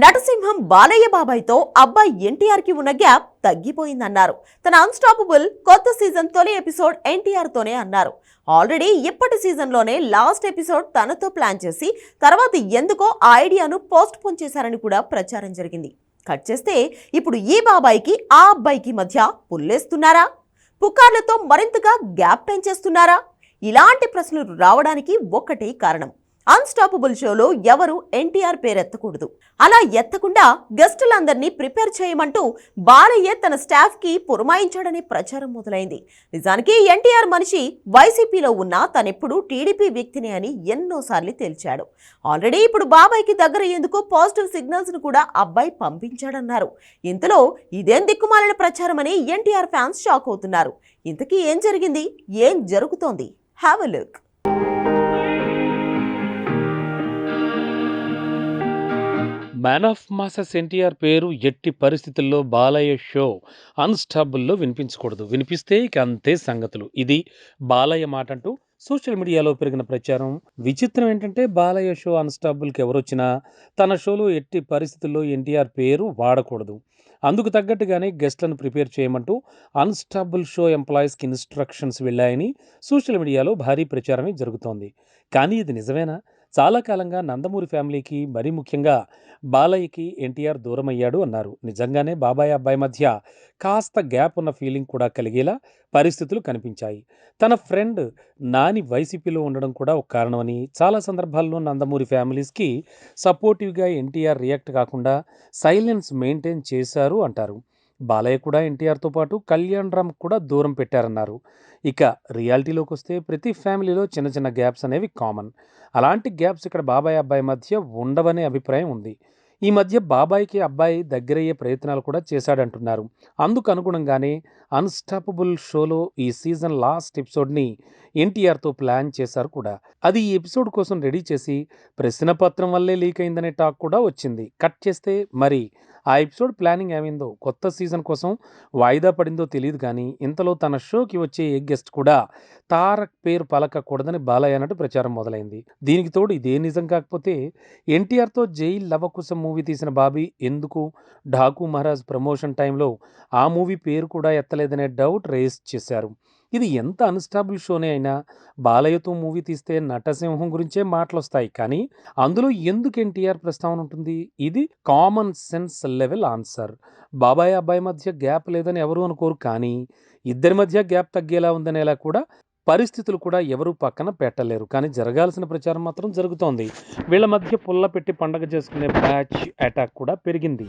నటసింహం బాలయ్య బాబాయ్తో అబ్బాయి ఎన్టీఆర్ కి ఉన్న గ్యాప్ తగ్గిపోయిందన్నారు. తన అన్స్టాపబుల్ కొత్త సీజన్ తొలి ఎపిసోడ్ ఎన్టీఆర్ తోనే అన్నారు. ఆల్రెడీ ఇప్పటి సీజన్లోనే లాస్ట్ ఎపిసోడ్ తనతో ప్లాన్ చేసి తర్వాత ఎందుకో ఆ ఐడియాను పోస్ట్ పోన్ చేశారని కూడా ప్రచారం జరిగింది. కట్ చేస్తే ఇప్పుడు ఈ బాబాయ్కి ఆ అబ్బాయికి మధ్య పుల్లేస్తున్నారా, పుకార్లతో మరింతగా గ్యాప్ పెంచేస్తున్నారా? ఇలాంటి ప్రశ్నలు రావడానికి ఒక్కటే కారణం, అన్స్టాపబుల్ షోలో ఎవరు ఎన్టీఆర్ పేరెత్తకూడదు. అలా ఎత్తకుండా గెస్టులందరినీ ప్రిపేర్ చేయమంటూ బాలయ్య తన స్టాఫ్ కి పురమాయించాడనే ప్రచారం మొదలైంది. నిజానికి ఎన్టీఆర్ మనిషి వైసీపీలో ఉన్నా తనెప్పుడు టీడీపీ వ్యక్తిని అని ఎన్నోసార్లు తేల్చాడు. ఆల్రెడీ ఇప్పుడు బాబాయ్కి దగ్గర ఎందుకు పాజిటివ్ సిగ్నల్స్ ను కూడా అబ్బాయి పంపించాడన్నారు. ఇంతలో ఇదేం దిక్కుమాలిన ప్రచారం అని ఎన్టీఆర్ ఫ్యాన్స్ షాక్ అవుతున్నారు. ఇంతకీ ఏం జరిగింది, ఏం జరుగుతోంది? Have a look. Man of masses NTR పేరు ఎట్టి పరిస్థితుల్లో బాలయ్య షో అన్స్టాబుల్లో వినిపించకూడదు. వినిపిస్తే ఇక అంతే సంగతులు. ఇది బాలయ్య మాట అంటూ సోషల్ మీడియాలో పెరిగిన ప్రచారం. విచిత్రం ఏంటంటే బాలయ్య షో అన్స్టాబుల్కి ఎవరొచ్చినా తన షోలో ఎట్టి పరిస్థితుల్లో ఎన్టీఆర్ పేరు వాడకూడదు. అందుకు తగ్గట్టుగానే గెస్ట్లను ప్రిపేర్ చేయమంటూ అన్స్టాబుల్ షో ఎంప్లాయీస్కి ఇన్స్ట్రక్షన్స్ వెళ్ళాయని సోషల్ మీడియాలో భారీ ప్రచారమే జరుగుతోంది. కానీ ఇది నిజమేనా? చాలా కాలంగా నందమూరి ఫ్యామిలీకి, మరీ ముఖ్యంగా బాలయ్యకి ఎన్టీఆర్ దూరమయ్యాడు అన్నారు. నిజంగానే బాబాయ్ అబ్బాయి మధ్య కాస్త గ్యాప్ ఉన్న ఫీలింగ్ కూడా కలిగేలా పరిస్థితులు కనిపించాయి. తన ఫ్రెండ్ నాని వైసీపీలో ఉండడం కూడా ఒక కారణమని, చాలా సందర్భాల్లో నందమూరి ఫ్యామిలీస్కి సపోర్టివ్గా ఎన్టీఆర్ రియాక్ట్ కాకుండా సైలెన్స్ మెయింటైన్ చేశారు అంటారు. బాలయ్య కూడా ఎన్టీఆర్తో పాటు కళ్యాణ్ రామ్ కూడా దూరం పెట్టారన్నారు. ఇక రియాలిటీలోకి వస్తే ప్రతి ఫ్యామిలీలో చిన్న చిన్న గ్యాప్స్ అనేవి కామన్. అలాంటి గ్యాప్స్ ఇక్కడ బాబాయ్ అబ్బాయి మధ్య ఉండవనే అభిప్రాయం ఉంది. ఈ మధ్య బాబాయ్కి అబ్బాయి దగ్గరయ్యే ప్రయత్నాలు కూడా చేశాడంటున్నారు. అందుకు అనుగుణంగానే అన్స్టాపబుల్ షోలో ఈ సీజన్ లాస్ట్ ఎపిసోడ్ని ఎన్టీఆర్తో ప్లాన్ చేశారు కూడా. అది ఈ ఎపిసోడ్ కోసం రెడీ చేసి ప్రశ్నపత్రం వల్లే లీక్ అయిందనే టాక్ కూడా వచ్చింది. కట్ చేస్తే మరి ఆ ఎపిసోడ్ ప్లానింగ్ ఏమైందో, కొత్త సీజన్ కోసం వాయిదా పడిందో తెలియదు. కానీ ఇంతలో తన షోకి వచ్చే ఏ గెస్ట్ కూడా తారక్ పేరు పలకకూడదని బాలయ్య అన్నట్టు ప్రచారం మొదలైంది. దీనికి తోడు ఇదే నిజం కాకపోతే ఎన్టీఆర్తో జైల్ లవకుశం మూవీ తీసిన బాబీ ఎందుకు ఢాకు మహారాజ్ ప్రమోషన్ టైంలో ఆ మూవీ పేరు కూడా ఎత్తలేదనే డౌట్ రేస్ చేశారు. ఇది ఎంత అన్స్టాబుల్ షోనే అయినా బాలయ్యతో మూవీ తీస్తే నటసింహం గురించే మాటలొస్తాయి. కానీ అందులో ఎందుకు ఎన్టీఆర్ ప్రస్తావన ఉంటుంది? ఇది కామన్ సెన్స్ లెవెల్ ఆన్సర్. బాబాయ్ అబ్బాయి మధ్య గ్యాప్ లేదని ఎవరు అనుకోరు. కానీ ఇద్దరి మధ్య గ్యాప్ తగ్గేలా ఉందనేలా కూడా పరిస్థితులు కూడా ఎవరూ పక్కన పెట్టలేరు. కానీ జరగాల్సిన ప్రచారం మాత్రం జరుగుతోంది. వీళ్ళ మధ్య పుల్ల పెట్టి పండగ చేసుకునే బ్యాచ్ అటాక్ కూడా పెరిగింది.